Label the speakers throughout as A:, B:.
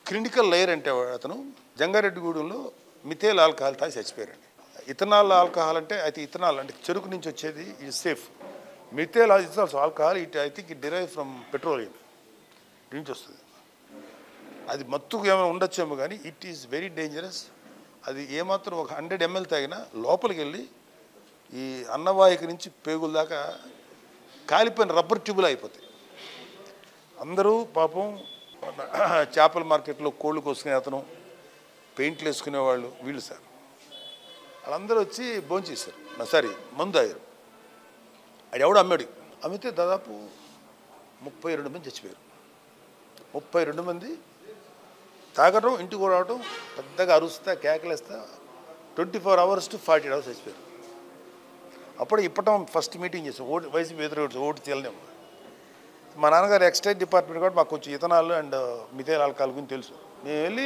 A: Clinical layer అంటే అతను జంగారెడ్డిగూడెంలో methyl alcohol తాగి చచ్చిపోయారండి. ఇథనాల్ ఆల్కహాల్ అంటే అయితే ఇథనాల్ అంటే చెరుకు నుంచి వచ్చేది ఇది safe. Methyl is also alcohol it I think it derive from petroleum నుంచి వస్తుంది. అది మత్తుకు ఏమైనా ఉండొచ్చేమో కానీ ఇట్ ఈస్ వెరీ డేంజరస్. అది ఏమాత్రం ఒక 100 ml తాగినా లోపలికి వెళ్ళి ఈ అన్నవాహిక నుంచి పేగుల దాకా కాలిపోయిన రబ్బర్ ట్యూబులు అయిపోతాయి. అందరూ పాపం చేపల మార్కెట్లో కోళ్ళు కోసుకునే అతను, పెయింట్లు వేసుకునేవాళ్ళు వీళ్ళు సార్ వాళ్ళందరూ వచ్చి భోంచేశారు. సారీ మందు తాగారు. అది ఎవడు అమ్మాడు. అమ్మితే దాదాపు 32 మంది చచ్చిపోయారు. 32 మంది తాగడం, ఇంటికి రావడం, పెద్దగా అరుస్తా కేకలేస్తా 24 hours to 40 hours చచ్చిపోయారు. అప్పుడు ఇప్పటం ఫస్ట్ మీటింగ్ చేసాం. వైసీపీ ఎదురు ఓటు చేయలేము. మా నాన్నగారు ఎక్సైజ్ డిపార్ట్మెంట్ కూడా మాకు కొంచెం ఇథనాల్ అండ్ మిథైల్ ఆల్కహాల్ గురించి తెలుసు. మేము వెళ్ళి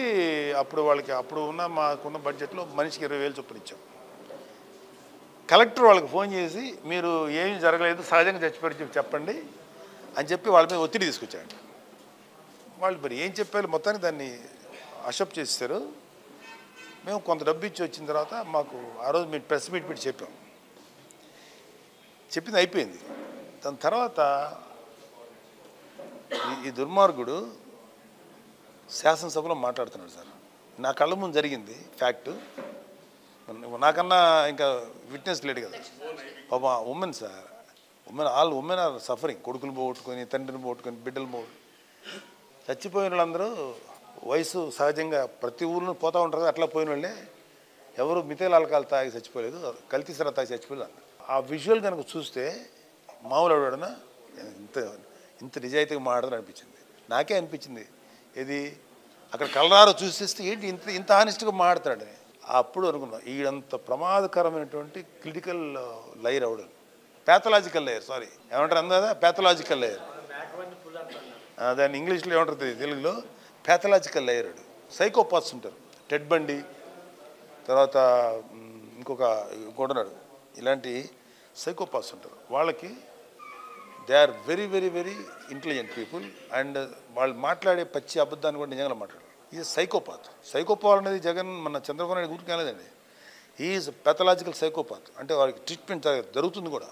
A: అప్పుడు వాళ్ళకి అప్పుడు మాకున్న బడ్జెట్లో మనిషికి 20,000 చొప్పున ఇచ్చాం. కలెక్టర్ వాళ్ళకి ఫోన్ చేసి మీరు ఏమీ జరగలేదు సహజంగా చచ్చిపోయి చెప్పండి అని చెప్పి వాళ్ళ మీద ఒత్తిడి తీసుకొచ్చాడు. వాళ్ళు మరి ఏం చెప్పారు మొత్తానికి దాన్ని అసెప్ట్ చేస్తారు. మేము కొంత డబ్బు ఇచ్చి వచ్చిన తర్వాత మాకు ఆ రోజు మేము ప్రెస్ మీట్ పెట్టి చెప్పింది అయిపోయింది. దాని తర్వాత ఈ దుర్మార్గుడు శాసనసభలో మాట్లాడుతున్నాడు సార్. నా కళ్ళ ముందు జరిగింది ఫ్యాక్ట్. నాకన్నా ఇంకా విట్నెస్ లేడు కదా పాప. Women sir, women are suffering. కొడుకులు పోగొట్టుకొని, తండ్రిని పోగొట్టుకొని, బిడ్డలు పోగొట్టు చచ్చిపోయిన వాళ్ళందరూ వయసు సహజంగా ప్రతి ఊళ్ళో పోతూ ఉంటారు. అట్లా పోయిన వాళ్ళే ఎవరు మిథైల్ ఆల్కహాల్ తాగి చచ్చిపోలేదు, కల్తీ సరా తాగి చచ్చిపోలేదు. ఆ విజువల్ కనుక చూస్తే మామూలు అడవడనా ఇంత నిజాయితీగా మాట్లాడదని అనిపించింది. నాకే అనిపించింది. ఇది అక్కడ కలరారో చూసేస్తే ఏంటి ఇంత హానెస్ట్గా మాట్లాడతాడని. అప్పుడు అనుకున్నాం ఈడంత ప్రమాదకరమైనటువంటి క్రిటికల్ లేయర్ అవడం. ప్యాథలాజికల్ లేయర్, సారీ ఏమంటారు అందదా ప్యాథలాజికల్ లేయర్. దాన్ని ఇంగ్లీష్లో ఏమంటారు తెలుగులో ప్యాథలాజికల్ లేయర్. సైకోపాత్స్ ఉంటారు. టెడ్ బండి తర్వాత ఇంకోటున్నాడు. ఇలాంటి సైకోపాత్స్ ఉంటారు. వాళ్ళకి they are very very very intelligent people and వాళ్ళు మాట్లాడే పచ్చి అబద్ధాన్ని కూడా నిజంగా మాట్లాడారు. ఇది సైకోపాత్. సైకోపాత్ అనేది జగన్ మన చంద్రబాబు నాయుడు ఊరికి కాలేదండి. Is pathological psychopath. అంటే వారికి ట్రీట్మెంట్ జరుగుతుంది కూడా.